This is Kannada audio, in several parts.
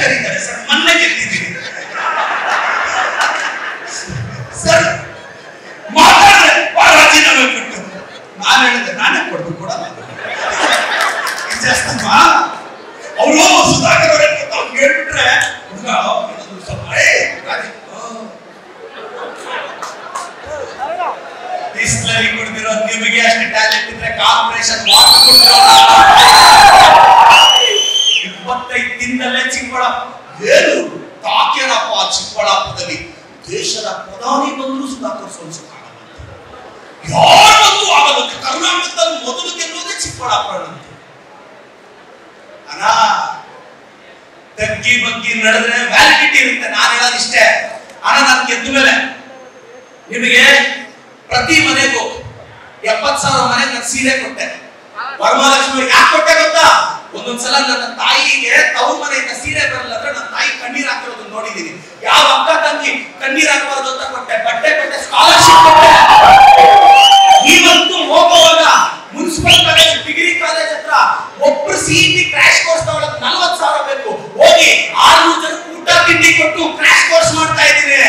ಕರೀತಾರೆ ಸರ್, ಮೊನ್ನೆ ಗೆದ್ದಿದ್ದೀನಿ ಸರ್. ಮಾತಾಡಿದ್ರೆ ರಾಜೀನಾಮೆ ಕೊಟ್ಟು ನಾನು ಹೇಳಿದೆ ನಾನೇ ಕೊಡ್ಬೇಕು ಕೂಡ ಅವರು ಸುಧಾಕರ್ ಅವರೇ ಹೇಳ್ಬಿಟ್ರೆ ಬಿಸ್ಲರಿ ಕುಡಿದಿರೋ ನಿಮಗೆ ಅಷ್ಟು ಟ್ಯಾಲೆಂಟ್ ಇದ್ರೆ ಕಾರ್ಪೊರೇಷನ್ 25 ದಿನದಲ್ಲೇ ಚಿಕ್ಕಬಳ್ಳಾಪುರ ಏನು ತಾಕೇನಪ್ಪ. ಚಿಕ್ಕಬಳ್ಳಾಪುರದಲ್ಲಿ ದೇಶದ ಪ್ರಧಾನಿ ಬಂದ್ರು ಸುಧಾಕರ್ ಸೋಲಿಸಕ್ಕಾಗಲ್ಲ, ಯಾರು ಬಂದ್ರು ಆಗಲ್ಲ. ಕರ್ನಾಟಕದಲ್ಲಿ ಮೊದಲು ಗೆಲ್ಲೋದೇ ಚಿಕ್ಕಬಳ್ಳಾಪುರ. ಅಣ್ಣ ತಗ್ಗಿ ಬಗ್ಗಿ ನಡೆದ್ರೆ ವ್ಯಾಲಿಡಿಟಿ ಇರುತ್ತೆ. ನಾನು ಹೇಳೋದಿಷ್ಟೇ ಅಣ್ಣ, ನಾನು ಗೆದ್ದ ಮೇಲೆ ನಿಮಗೆ ಪ್ರತಿ ಮನೆಗೂ 70,000 ಮನೆಗೆ ನಾನು ಸೀರೆ ಕೊಟ್ಟೆ. ವರಮಹಾಲಕ್ಷ್ಮಿ ಯಾಕೆ ಕೊಟ್ಟೆ ಗೊತ್ತಾ? ಒಂದೊಂದ್ಸಲ ನನ್ನ ತಾಯಿಗೆ ತವ್ರ ಮನೆಯಿಂದ ಸೀರೆ ಬರಲ್ಲ ಅಂದ್ರೆ ನನ್ನ ತಾಯಿ ಕಣ್ಣೀರ್ ಹಾಕಿರೋದನ್ನ ನೋಡಿದೀನಿ. ಯಾವ ಅಕ್ಕ ತಂಗಿ ಕಣ್ಣೀರ್ ಹಾಕಬಾರ್ದು ಅಂತ ಕೊಟ್ಟೆ, ಬಟ್ಟೆ ಕೊಟ್ಟೆ, ಸ್ಕಾಲರ್ಶಿಪ್ ಕೊಟ್ಟೆ. ಇವತ್ತು ಹೋಗುವಾಗ ಮುನ್ಸಿಪಲ್ ಕಾಲೇಜ್, ಡಿಗ್ರಿ ಕಾಲೇಜ್ ಹತ್ರ ಒಬ್ರು ಸಿಇಟಿ ಕ್ರಾಶ್ ಕೋರ್ಸ್ ತಗೊಳ್ಳೋಕೆ 40,000 ಬೇಕು. ಹೋಗಿ 600 ಜನಕ್ಕೆ ಊಟ ತಿಂಡಿ ಕೊಟ್ಟು ಕ್ರಾಶ್ ಕೋರ್ಸ್ ಮಾಡ್ತಾ ಇದ್ದೀನಿ.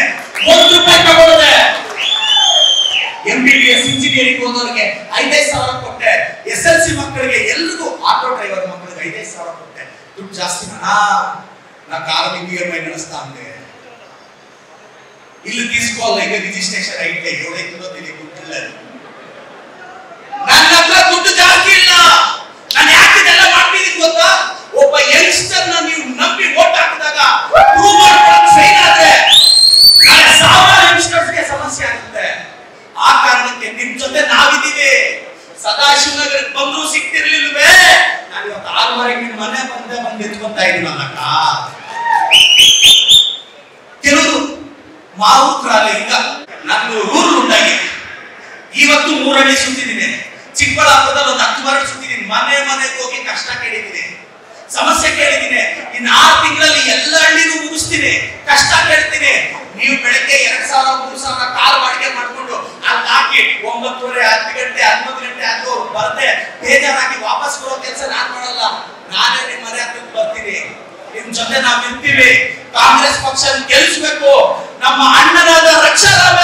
1 ರೂಪಾಯಿ ತಗೊಳ್ಳದೆ. MBBS ಇಂಜಿನಿಯರಿಂಗ್ ಓದೋರಿಗೆ 5,000 ಕೊಟ್ಟೆ. SLC ಮಕ್ಕಳಿಗೆ ಎಲ್ರಿಗೂ, ಆಟೋ ಡ್ರೈವರ್ ಮಕ್ಕಳಿಗೆ 5,000 ಕೊಟ್ಟೆ. ದುಡ್ಡು ಜಾಸ್ತಿ ನಾ ಕಾರಲ್ಲಿ EMI ನಡೆಸ್ತಾ ಅಂದೆ. ಇಲ್ಲಿ తీసుకోవాలి, ಈಗ ರಿಜಿಸ್ಟ್ರೇಷನ್ ಐತೆ 7 ತಿಂಗಳು ದುಡ್ಡಿಲ್ಲ. ನನ್ನ ಹತ್ರ ದುಡ್ಡು ಜಾಸ್ತಿ ಇಲ್ಲ. ನಾನು ಯಾಕೆ ಇದೆಲ್ಲ ಮಾಡ್ತಿದ್ದೀನಿ ಗೊತ್ತಾ? ಒಬ್ಬ ಯಂಗ್ಸ್ಟರ್ ನೀವು ನಂಬಿ ವೋಟ್ ಹಾಕಿದಾಗ ಪ್ರೂವ್ ಮಾಡ್ಕೊಂಡು ಫೇಲ್ ಆದ್ರೆ ನಾಳೆ 1000 ಯಂಗ್ಸ್ಟರ್ಸ್ಗೆ ಸಮಸ್ಯೆ ಆಗುತ್ತೆ. ಆ ಕಾರಣಕ್ಕೆ ನಿಮ್ ಜೊತೆ ನಾವಿದ್ದೀವಿ. ಸದಾಶಿವನಗರಕ್ಕೆ ಬಂದ್ರು ಸಿಕ್ತಿರ್ಲಿಲ್ವೇ? ನಾನು ಇವತ್ತು 6:30 ನಿಮ್ ಮನೆ ಬಂದು ಎತ್ಕೊಂತ ಇದೀನಲ್ಲಕ್ಕ. ಕೆಲವರು ಮಾವುಕರಾಲೆ ಈಗ ನನ್ನ ರೂಲ್ ಉಂಟಾಗಿ ಇವತ್ತು 3 ಹಳ್ಳಿ ಸುತ್ತಿದ್ದೀನಿ. ಚಿಕ್ಕಬಳ್ಳಾಪುರದಲ್ಲಿ ಒಂದು 10 ವಾರ ಸುತ್ತಿದ್ದೀನಿ. ಮನೆಗೆ ಹೋಗಿ ಕಷ್ಟ ಕೇಳಿದ್ದೀನಿ, ಸಮಸ್ಯೆ ಕೇಳಿದ್ದೀನಿ. ಇನ್ನು 6 ತಿಂಗಳಲ್ಲಿ ಎಲ್ಲ ಹಳ್ಳಿನೂ ಮುಗಿಸ್ತೀನಿ, ಕಷ್ಟ ಕೇಳ್ತೀನಿ. ನೀವು ಬೆಳಗ್ಗೆ 2,000 3,000 ಕಾರ್ ಬಾಡಿಗೆ ಮಾಡ್ಕೊಂಡು ಅಲ್ಲಿ ಹಾಕಿ 9:30 10 ಗಂಟೆ 11 ಗಂಟೆ ಆದ್ರೂ ಬರ್ದೆ ಬೇಜಾರಾಗಿ ವಾಪಸ್ ಬರೋ ಕೆಲಸ ನಾನು ಮಾಡಲ್ಲ. ನಾನೇ ನಿಮ್ಮ ಮನೆ ಹತ್ರಕ್ಕೆ ಬರ್ತೀನಿ, ನಿಮ್ ಜೊತೆ ನಾವು ಇರ್ತೀವಿ. ಕಾಂಗ್ರೆಸ್ ಪಕ್ಷ ಗೆಲ್ಲಿಸಬೇಕು. ನಮ್ಮ ಅಣ್ಣನಾದ ರಕ್ಷಾರಾಮ